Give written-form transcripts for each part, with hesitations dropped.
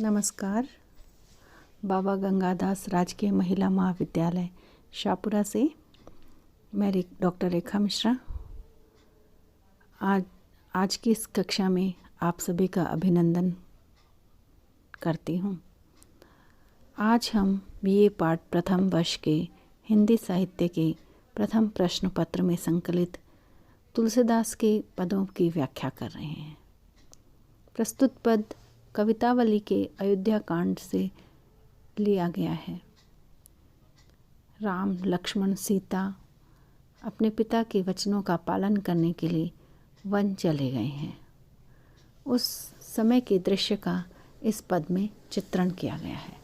नमस्कार। बाबा गंगादास राजकीय महिला महाविद्यालय शाहपुरा से मैं डॉक्टर रेखा मिश्रा आज की इस कक्षा में आप सभी का अभिनंदन करती हूँ। आज हम बीए पाठ प्रथम वर्ष के हिंदी साहित्य के प्रथम प्रश्न पत्र में संकलित तुलसीदास के पदों की व्याख्या कर रहे हैं। प्रस्तुत पद कवितावली के अयोध्या कांड से लिया गया है। राम, लक्ष्मण, सीता अपने पिता के वचनों का पालन करने के लिए वन चले गए हैं। उस समय के दृश्य का इस पद में चित्रण किया गया है।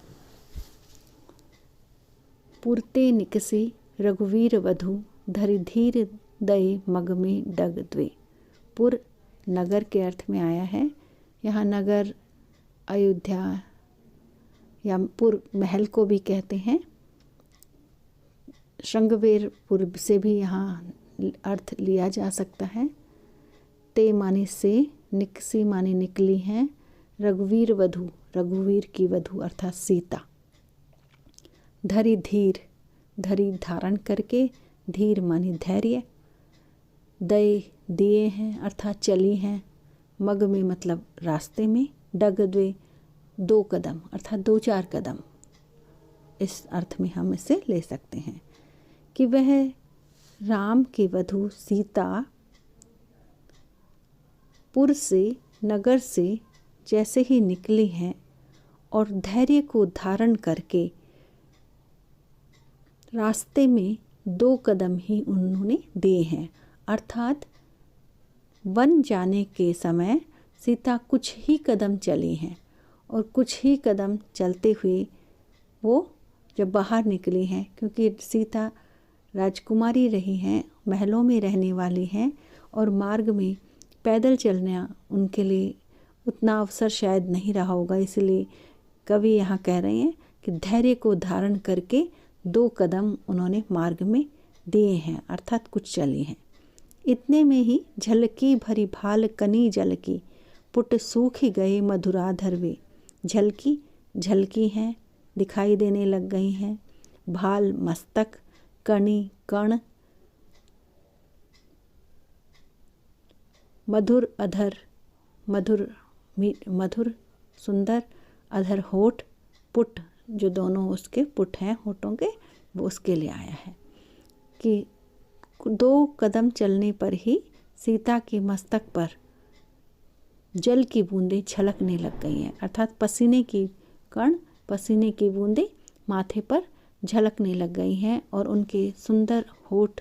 पुरते निकसी रघुवीर वधु धरि धीर दये मग में डग द्वे। पुर नगर के अर्थ में आया है। यहाँ नगर अयोध्या या पुर महल को भी कहते हैं। श्रृंगवेरपुर से भी यहाँ अर्थ लिया जा सकता है। ते माने से, निकसी माने निकली हैं, रघुवीर वधु रघुवीर की वधु अर्थात सीता। धरि धीर, धरि धारण करके, धीर माने धैर्य, दये दिए हैं अर्थात चली हैं, मग में मतलब रास्ते में, डग द्वे दो कदम अर्थात दो चार कदम। इस अर्थ में हम इसे ले सकते हैं कि वह राम की वधु सीता पुर से, नगर से जैसे ही निकली हैं और धैर्य को धारण करके रास्ते में दो कदम ही उन्होंने दिए हैं। अर्थात वन जाने के समय सीता कुछ ही कदम चली हैं और कुछ ही कदम चलते हुए वो जब बाहर निकली हैं, क्योंकि सीता राजकुमारी रही हैं, महलों में रहने वाली हैं और मार्ग में पैदल चलना उनके लिए उतना अवसर शायद नहीं रहा होगा। इसलिए कवि यहाँ कह रहे हैं कि धैर्य को धारण करके दो कदम उन्होंने मार्ग में दिए हैं अर्थात कुछ चली हैं। इतने में ही झलकी भरी भाल कनी जल की, पुट सूख गए मधुराधर वे। झलकी झलकी हैं, दिखाई देने लग गई हैं। भाल मस्तक, कणी कण, मधुर अधर, मधुर सुंदर, अधर होठ, पुट जो दोनों उसके पुट हैं होठों के, वो उसके लिए आया है कि दो कदम चलने पर ही सीता की मस्तक पर जल की बूंदें छलकने लग गई हैं अर्थात पसीने की कण, पसीने की बूंदें माथे पर झलकने लग गई हैं और उनके सुंदर होठ